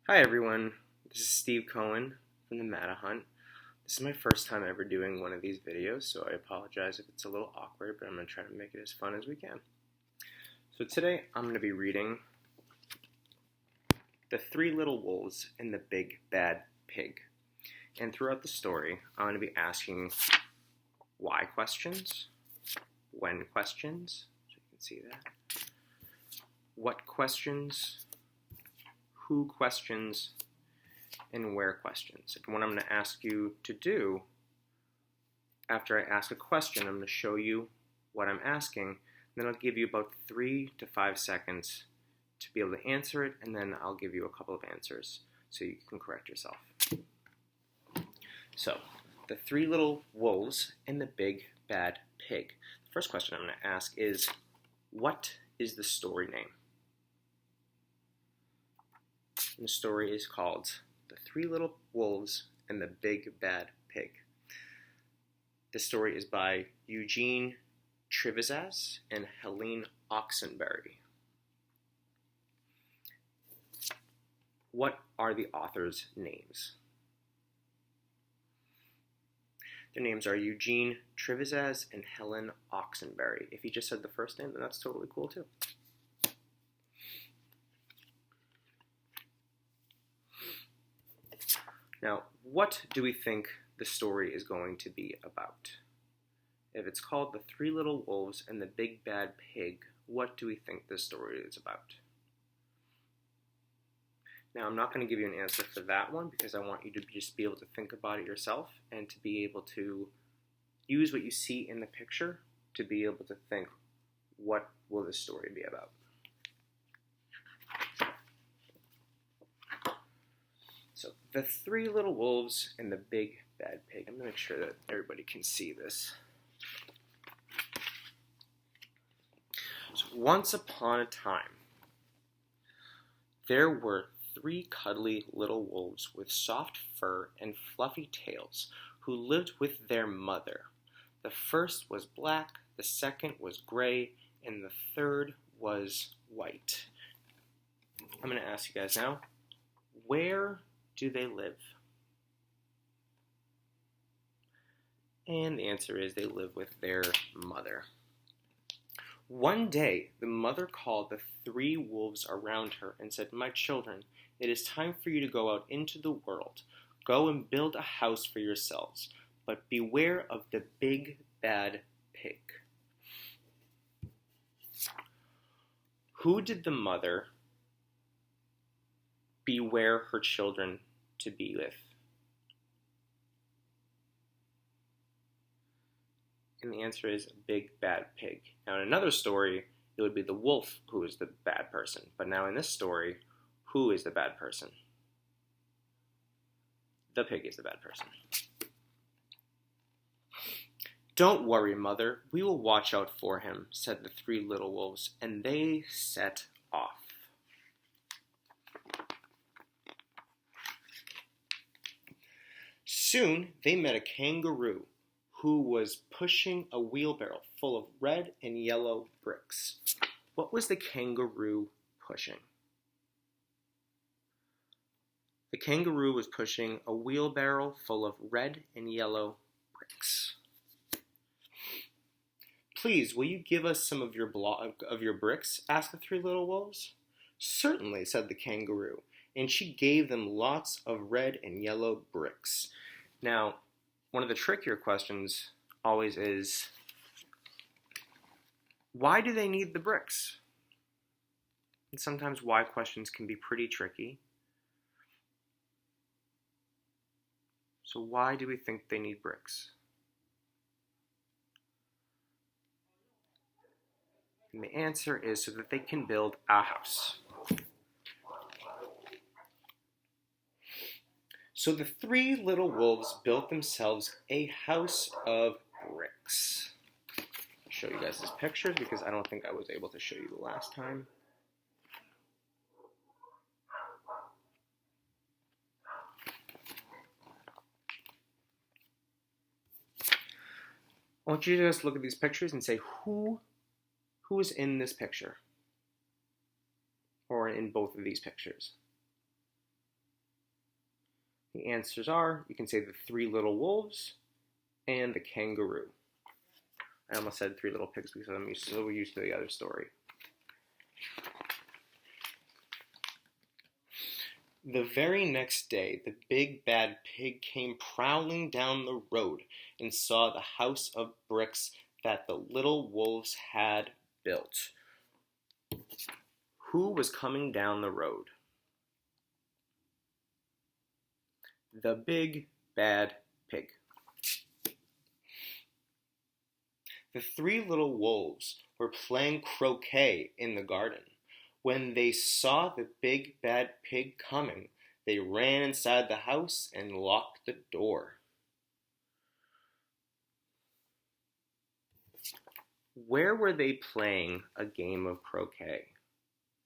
Hi everyone, this is Steve Cohen from the Mata Hunt. This is my first time ever doing one of these videos, so I apologize if it's a little awkward, but I'm going to try to make it as fun as we can. So today I'm going to be reading The Three Little Wolves and the Big Bad Pig. And throughout the story, I'm going to be asking why questions, when questions, so you can see that, what questions, who questions, and where questions. And what I'm going to ask you to do after I ask a question, I'm going to show you what I'm asking, then I'll give you about 3 to 5 seconds to be able to answer it, and then I'll give you a couple of answers so you can correct yourself. So, the three little wolves and the big bad pig. The first question I'm going to ask is, what is the story name? And the story is called The Three Little Wolves and the Big Bad Pig. The story is by Eugene Trivizas and Helene Oxenbury. What are the authors' names? Their names are Eugene Trivizas and Helen Oxenbury. If you just said the first name, then that's totally cool too. Now, what do we think the story is going to be about? If it's called The Three Little Wolves and the Big Bad Pig, what do we think this story is about? Now, I'm not going to give you an answer for that one because I want you to just be able to think about it yourself and to be able to use what you see in the picture to be able to think, what will this story be about? So, The Three Little Wolves and the Big Bad Pig. I'm going to make sure that everybody can see this. So, once upon a time, there were 3 cuddly little wolves with soft fur and fluffy tails who lived with their mother. The first was black, the second was gray, and the third was white. I'm going to ask you guys now, where do they live? And the answer is they live with their mother. One day, the mother called the 3 wolves around her and said, "My children, it is time for you to go out into the world. Go and build a house for yourselves, but beware of the big bad pig." Who did the mother beware her children to be with? And the answer is big bad pig. Now in another story, it would be the wolf who is the bad person. But now in this story, who is the bad person? The pig is the bad person. "Don't worry, mother, we will watch out for him," said the 3 little wolves, and they set off. Soon they met a kangaroo who was pushing a wheelbarrow full of red and yellow bricks. What was the kangaroo pushing? The kangaroo was pushing a wheelbarrow full of red and yellow bricks. "Please, will you give us some of your bricks?" asked the 3 little wolves. "Certainly," said the kangaroo, and she gave them lots of red and yellow bricks. Now, one of the trickier questions always is, why do they need the bricks? And sometimes why questions can be pretty tricky. So why do we think they need bricks? And the answer is so that they can build a house. So the 3 little wolves built themselves a house of bricks. I'll show you guys this picture because I don't think I was able to show you the last time. I want you to just look at these pictures and say, who is in this picture? Or in both of these pictures? The answers are, you can say the 3 little wolves and the kangaroo. I almost said 3 little pigs because I'm so used to the other story. The very next day, the big bad pig came prowling down the road and saw the house of bricks that the little wolves had built. Who was coming down the road? The big bad pig. The 3 little wolves were playing croquet in the garden. When they saw the big bad pig coming, they ran inside the house and locked the door. Where were they playing a game of croquet?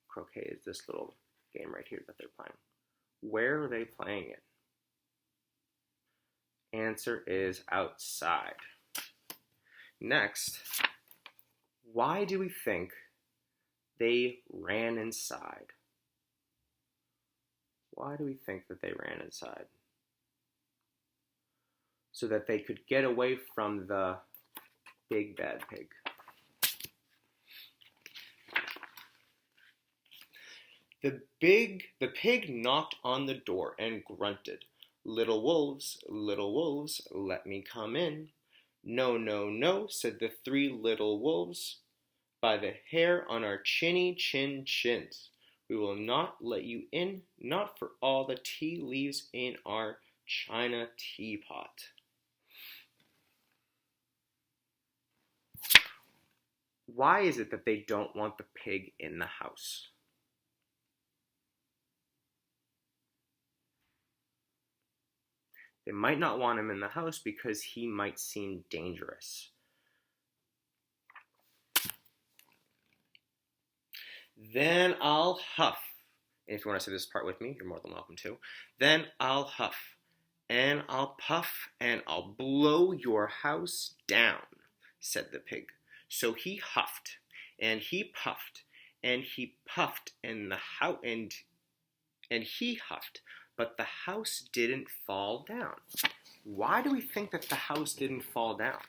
Croquet is this little game right here that they're playing. Where are they playing it? Answer is outside. Next, why do we think they ran inside? Why do we think that they ran inside? So that they could get away from the big bad pig. The pig knocked on the door and grunted, little wolves, let me come in." "No, no, no," said the 3 little wolves. "By the hair on our chins, we will not let you in, not for all the tea leaves in our china teapot." Why is it that they don't want the pig in the house? They might not want him in the house because he might seem dangerous. Then I'll huff. And if you want to say this part with me, you're more than welcome to. Then I'll huff, and I'll puff, and I'll blow your house down, said the pig. So he huffed, and he puffed, and he puffed, and he huffed, but the house didn't fall down. Why do we think that the house didn't fall down?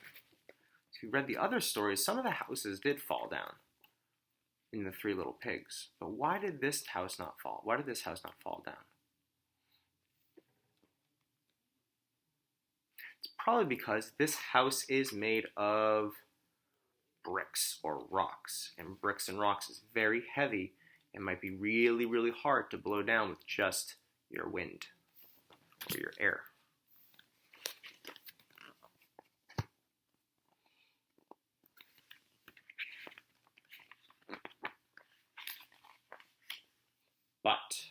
If you read the other stories, some of the houses did fall down in the 3 little pigs. But why did this house not fall? Why did this house not fall down? It's probably because this house is made of bricks or rocks. And bricks and rocks is very heavy and might be really, really hard to blow down with just your wind or your air. But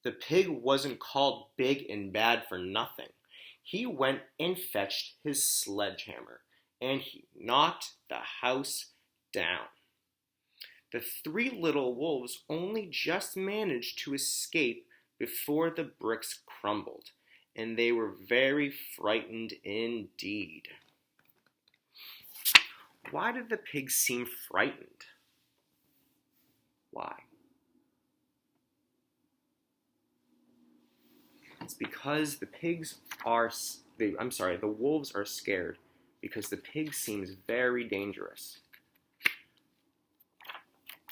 the pig wasn't called big and bad for nothing. He went and fetched his sledgehammer, and he knocked the house down. The 3 little wolves only just managed to escape before the bricks crumbled, and they were very frightened indeed. Why did the pigs seem frightened? Why? It's because the wolves are scared because the pig seems very dangerous.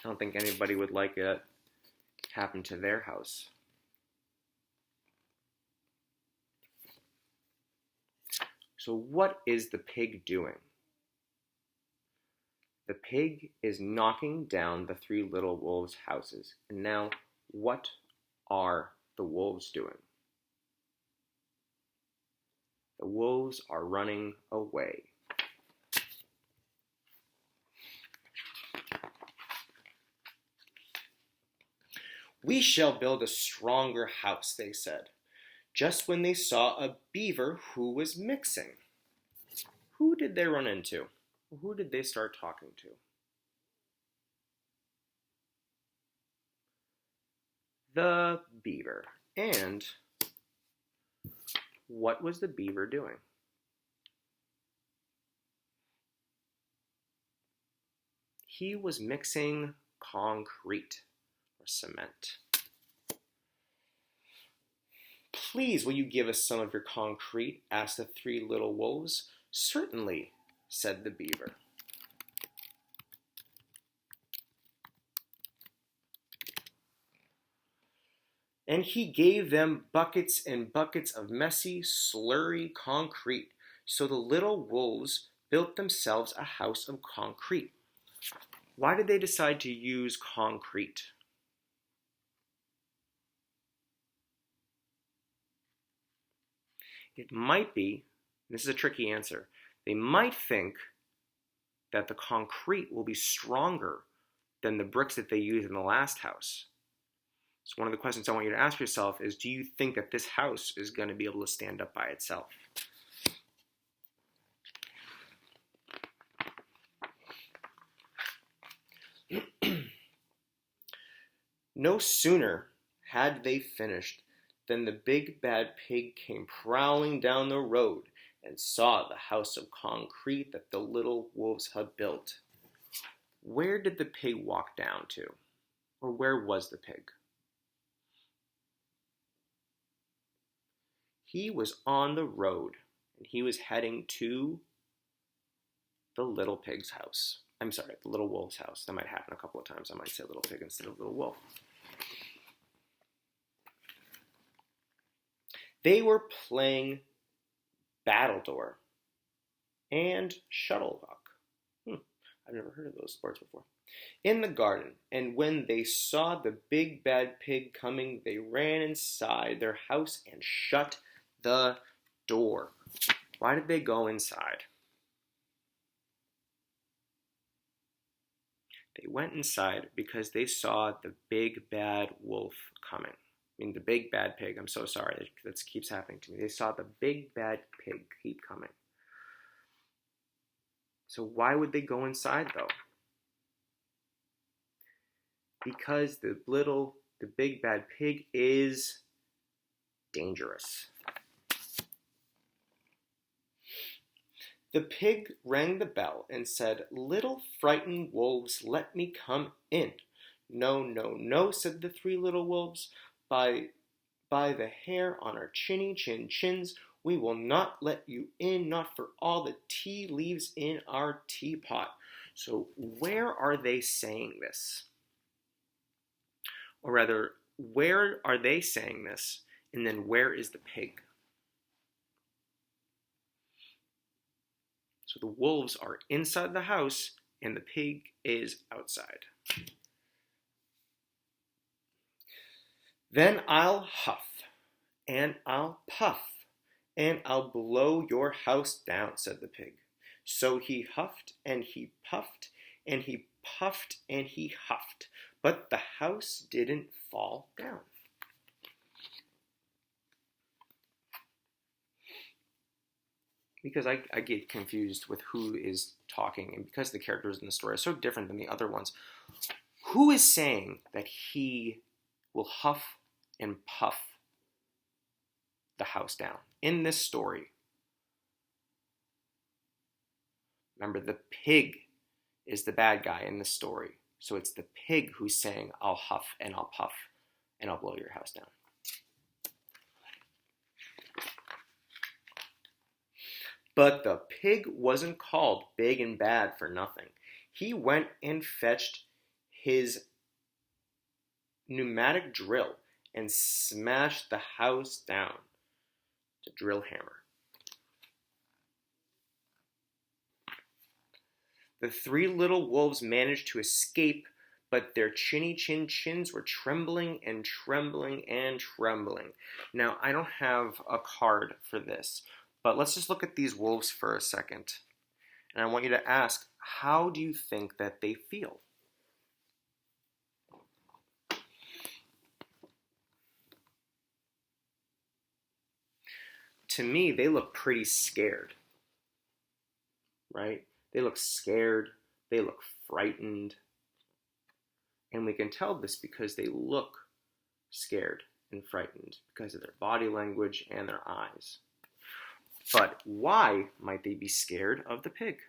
I don't think anybody would like it happen to their house. So what is the pig doing? The pig is knocking down the 3 little wolves' houses. And now, what are the wolves doing? The wolves are running away. "We shall build a stronger house," they said, just when they saw a beaver who was mixing. Who did they run into? Who did they start talking to? The beaver. And what was the beaver doing? He was mixing concrete or cement. Please, will you give us some of your concrete? Asked the three little wolves. Certainly, said the beaver. And he gave them buckets and buckets of messy, slurry concrete. So the little wolves built themselves a house of concrete. Why did they decide to use concrete? It might be, this is a tricky answer, they might think that the concrete will be stronger than the bricks that they used in the last house. So one of the questions I want you to ask yourself is, do you think that this house is going to be able to stand up by itself? No sooner had they finished than the big bad pig came prowling down the road and saw the house of concrete that the little wolves had built. Where did the pig walk down to? Or where was the pig? He was on the road, and he was heading to the little pig's house. I'm sorry, the little wolf's house. That might happen a couple of times. I might say little pig instead of little wolf. They were playing battledore and shuttlecock. I've never heard of those sports before. In the garden, and when they saw the big bad pig coming, they ran inside their house and shut the door. Why did they go inside? They went inside because they saw the big bad wolf coming. I mean, the big bad pig. I'm so sorry. That keeps happening to me. They saw the big bad pig keep coming. So why would they go inside, though? Because the big bad pig is dangerous. The pig rang the bell and said, "Little frightened wolves, let me come in." "No, no, no," said the three little wolves. By the hair on our chins, we will not let you in, not for all the tea leaves in our teapot. So where are they saying this? Or rather, where are they saying this? And then where is the pig? So the wolves are inside the house and the pig is outside. Then I'll huff and I'll puff and I'll blow your house down, said the pig. So he huffed and he puffed and he puffed and he huffed, but the house didn't fall down. Because I get confused with who is talking, and because the characters in the story are so different than the other ones, who is saying that he will huff and puff the house down in this story? Remember, the pig is the bad guy in this story. So it's the pig who's saying, "I'll huff and I'll puff and I'll blow your house down." But the pig wasn't called big and bad for nothing. He went and fetched his pneumatic drill and smashed the house down. The drill hammer. The three little wolves managed to escape, but their chins were trembling and trembling and trembling. Now, I don't have a card for this, but let's just look at these wolves for a second. And I want you to ask, how do you think that they feel? To me, they look pretty scared, right? They look scared, they look frightened. And we can tell this because they look scared and frightened because of their body language and their eyes. But why might they be scared of the pig?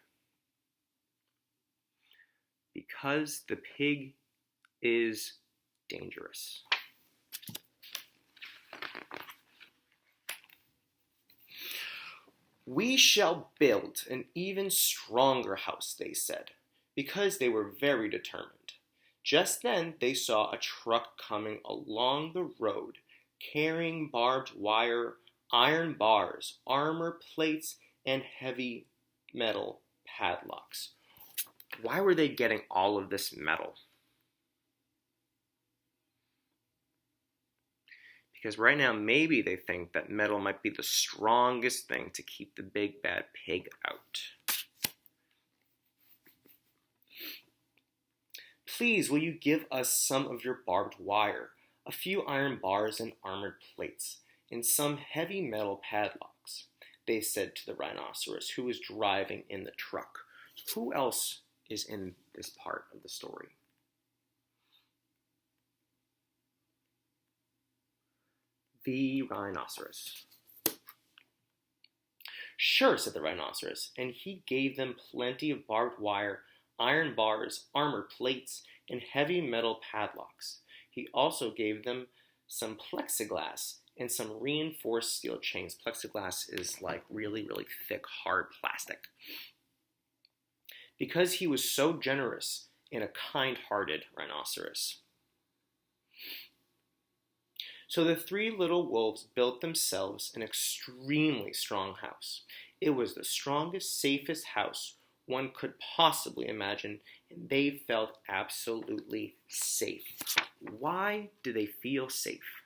Because the pig is dangerous. "We shall build an even stronger house," they said, because they were very determined. Just then they saw a truck coming along the road, carrying barbed wire, iron bars, armor plates, and heavy metal padlocks. Why were they getting all of this metal? Because right now, maybe they think that metal might be the strongest thing to keep the big bad pig out. "Please, will you give us some of your barbed wire, a few iron bars and armored plates, and some heavy metal padlocks?" they said to the rhinoceros who was driving in the truck. Who else is in this part of the story? The rhinoceros. "Sure," said the rhinoceros, and he gave them plenty of barbed wire, iron bars, armor plates, and heavy metal padlocks. He also gave them some plexiglass and some reinforced steel chains. Plexiglass is like really, really thick, hard plastic. Because he was so generous and a kind-hearted rhinoceros. So the three little wolves built themselves an extremely strong house. It was the strongest, safest house one could possibly imagine, and they felt absolutely safe. Why do they feel safe?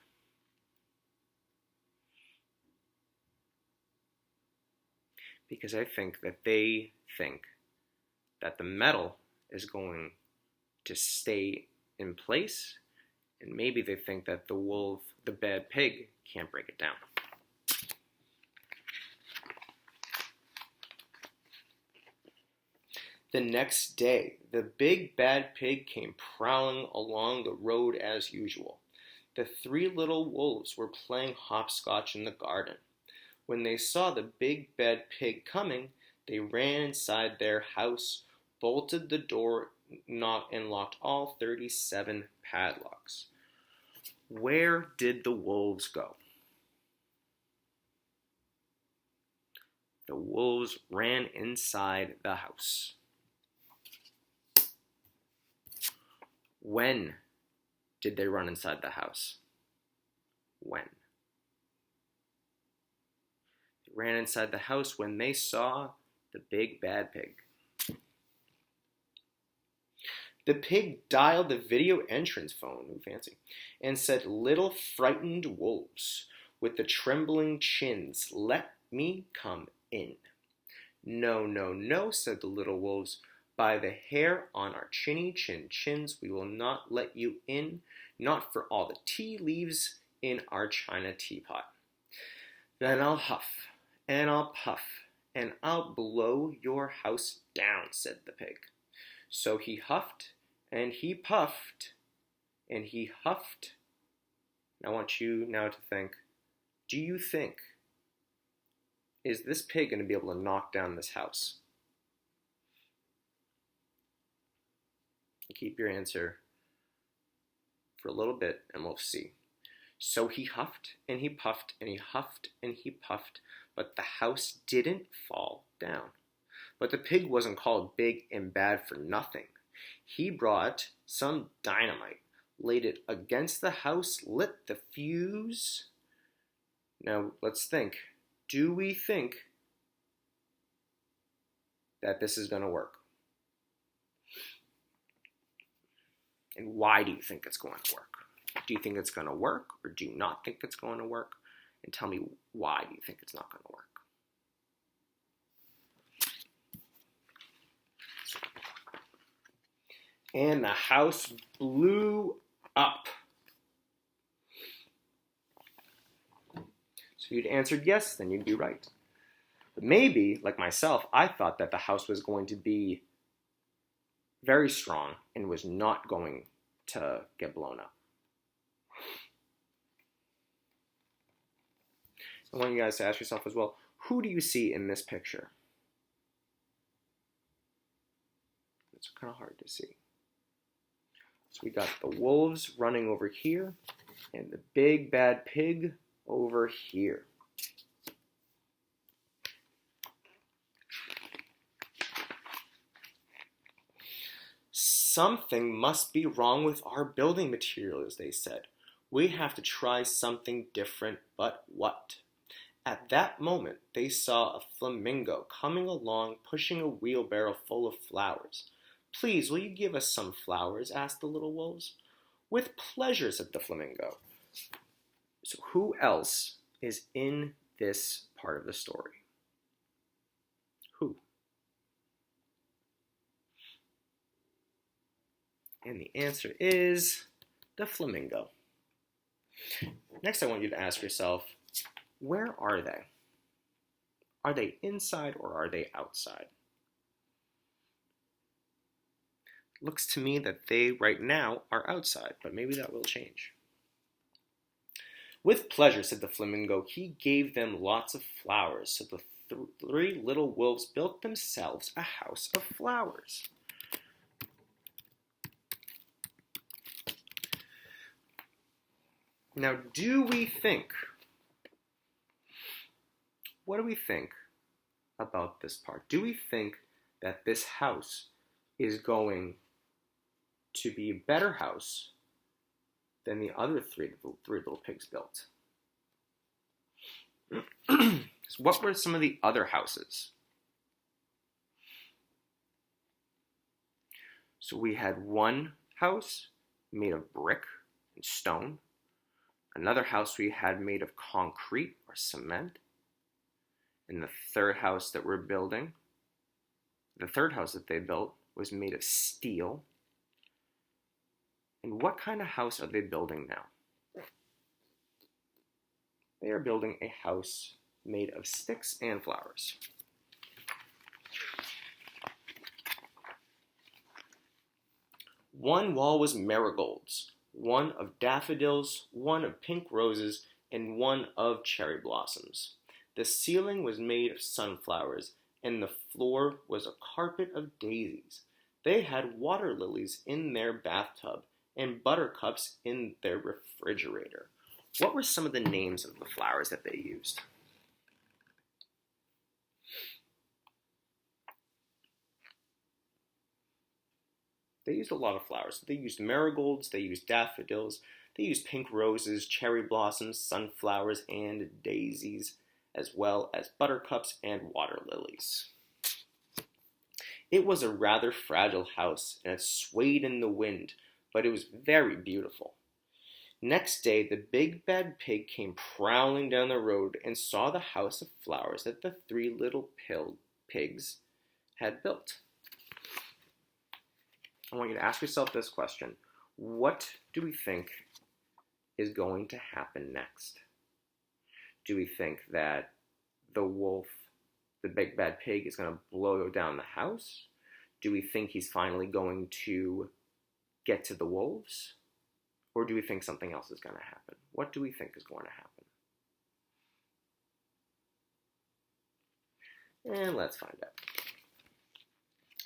Because I think that they think that the metal is going to stay in place, and maybe they think that the bad pig, can't break it down. The next day, the big bad pig came prowling along the road as usual. The three little wolves were playing hopscotch in the garden. When they saw the big bad pig coming, they ran inside their house, bolted the door, and locked all 37 padlocks. Where did the wolves go? The wolves ran inside the house. When did they run inside the house? When? They ran inside the house when they saw the big bad pig. The pig dialed the video entrance phone, ooh, fancy, and said, "Little frightened wolves with the trembling chins, let me come in." "No, no, no," said the little wolves. "By the hair on our chinny chin chins, we will not let you in, not for all the tea leaves in our china teapot." "Then I'll huff, and I'll puff, and I'll blow your house down," said the pig. So he huffed, and he puffed, and he huffed. I want you now to think, do you think, is this pig going to be able to knock down this house? Keep your answer for a little bit, and we'll see. So he huffed, and he puffed, and he huffed, and he puffed, but the house didn't fall down. But the pig wasn't called big and bad for nothing. He brought some dynamite, laid it against the house, lit the fuse. Now, let's think. Do we think that this is going to work? And why do you think it's going to work? Do you think it's going to work, or do you not think it's going to work? And tell me, why do you think it's not going to work? And the house blew up. So if you'd answered yes, then you'd be right. But maybe, like myself, I thought that the house was going to be very strong and was not going to get blown up. I want you guys to ask yourself as well, who do you see in this picture? It's kind of hard to see. So we got the wolves running over here and the big bad pig over here. Something must be wrong with our building materials, they said. We have to try something different, but what? At that moment, they saw a flamingo coming along, pushing a wheelbarrow full of flowers. Please, will you give us some flowers? Asked the little wolves. With pleasure, said the flamingo. So who else is in this part of the story? Who? And the answer is the flamingo. Next, I want you to ask yourself, where are they? Are they inside or are they outside? Looks to me that they, right now, are outside, but maybe that will change. With pleasure, said the flamingo. He gave them lots of flowers, so the three little wolves built themselves a house of flowers. Now, what do we think about this part? Do we think that this house is going to be a better house than the other three little pigs built? So what were some of the other houses? So we had one house made of brick and stone. Another house we had made of concrete or cement. And the third house that we're building, the third house that they built was made of steel. And what kind of house are they building now? They are building a house made of sticks and flowers. One wall was marigolds, one of daffodils, one of pink roses, and one of cherry blossoms. The ceiling was made of sunflowers, and the floor was a carpet of daisies. They had water lilies in their bathtub and buttercups in their refrigerator. What were some of the names of the flowers that they used? They used a lot of flowers. They used marigolds, they used daffodils, they used pink roses, cherry blossoms, sunflowers, and daisies, as well as buttercups and water lilies. It was a rather fragile house, and it swayed in the wind, but it was very beautiful. Next day, the big bad pig came prowling down the road and saw the house of flowers that the three little pigs had built. I want you to ask yourself this question. What do we think is going to happen next? Do we think that the wolf, the big bad pig, is going to blow down the house? Do we think he's finally going to get to the wolves? Or do we think something else is going to happen? What do we think is going to happen? And let's find out.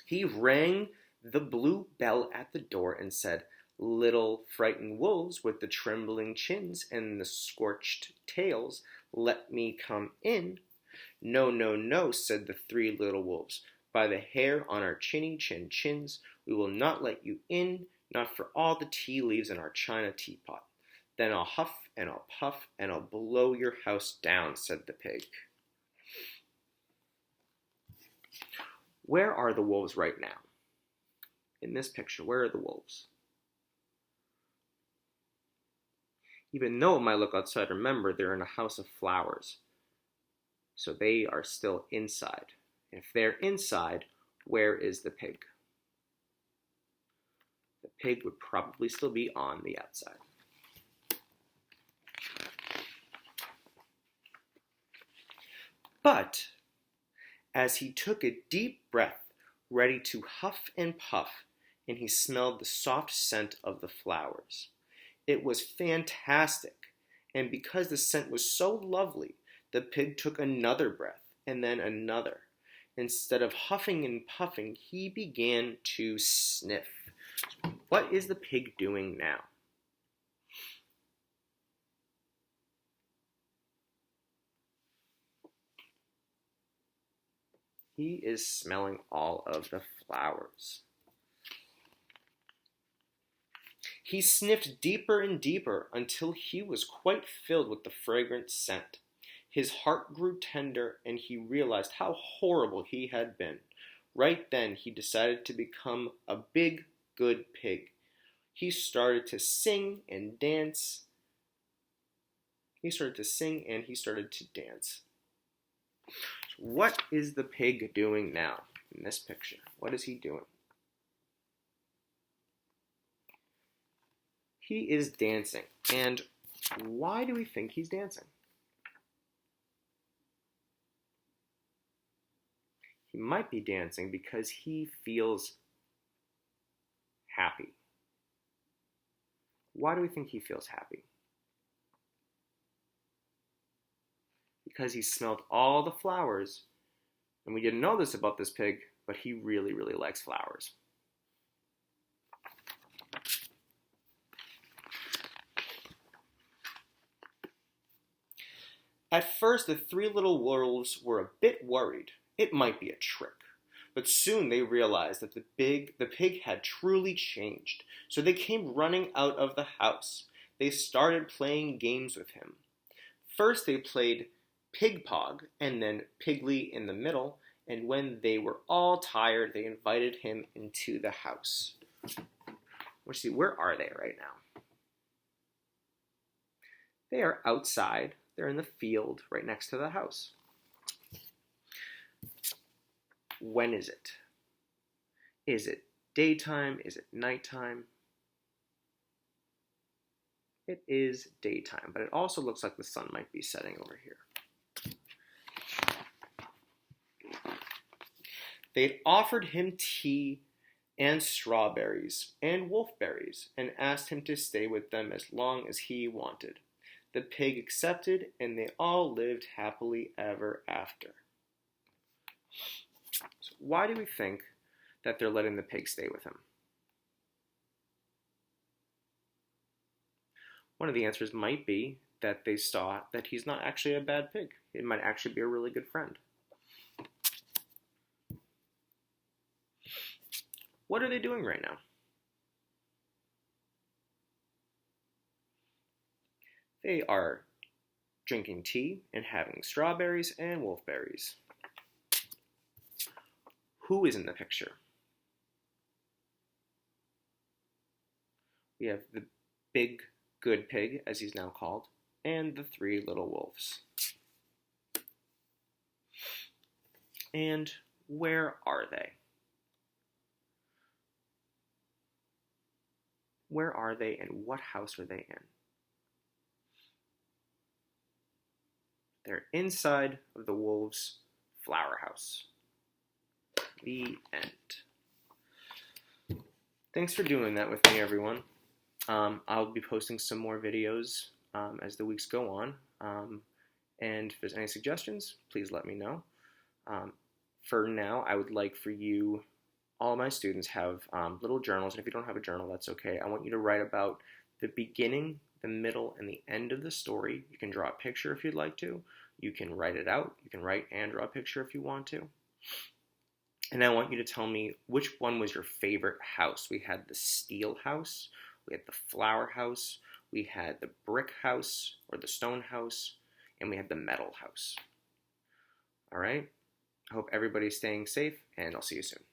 He rang the blue bell at the door and said, "Little frightened wolves with the trembling chins and the scorched tails, let me come in." "No, no, no," said the three little wolves. "By the hair on our chins, we will not let you in, not for all the tea leaves in our china teapot. Then I'll huff and I'll puff and I'll blow your house down," said the pig. Where are the wolves right now? In this picture, where are the wolves? Even though it might look outside, remember they're in a house of flowers. So they are still inside. If they're inside, where is the pig? The pig would probably still be on the outside. But as he took a deep breath, ready to huff and puff, and he smelled the soft scent of the flowers. It was fantastic, and because the scent was so lovely, the pig took another breath, and then another. Instead of huffing and puffing, he began to sniff. What is the pig doing now? He is smelling all of the flowers. He sniffed deeper and deeper until he was quite filled with the fragrant scent. His heart grew tender, and he realized how horrible he had been. Right then, he decided to become a big, good pig. He started to sing and dance. He started to sing and he started to dance. What is the pig doing now in this picture? What is he doing? He is dancing. And why do we think he's dancing? He might be dancing because he feels happy. Why do we think he feels happy? Because he smelled all the flowers, and we didn't know this about this pig, but he really, really likes flowers. At first, the three little wolves were a bit worried. It might be a trick. But soon they realized that the pig had truly changed. So they came running out of the house. They started playing games with him. First they played Pig Pog, and then Piggly in the middle, and when they were all tired, they invited him into the house. Let's see, where are they right now? They are outside. They're in the field right next to the house. When is it? Is it daytime? Is it nighttime? It is daytime, but it also looks like the sun might be setting over here. They'd offered him tea and strawberries and wolfberries and asked him to stay with them as long as he wanted. The pig accepted, and they all lived happily ever after. So why do we think that they're letting the pig stay with him? One of the answers might be that they saw that he's not actually a bad pig. It might actually be a really good friend. What are they doing right now? They are drinking tea and having strawberries and wolfberries. Who is in the picture? We have the big good pig, as he's now called, and the three little wolves. And where are they? Where are they, and what house are they in? They're inside of the wolves' flower house. The end. Thanks for doing that with me, everyone. I'll be posting some more videos as the weeks go on. And if there's any suggestions, please let me know. For now, I would like for you, all of my students have little journals, and if you don't have a journal, that's okay. I want you to write about the beginning, the middle, and the end of the story. You can draw a picture if you'd like to. You can write it out. You can write and draw a picture if you want to. And I want you to tell me which one was your favorite house. We had the steel house, we had the flower house, we had the brick house or the stone house, and we had the metal house. All right? I hope everybody's staying safe, and I'll see you soon.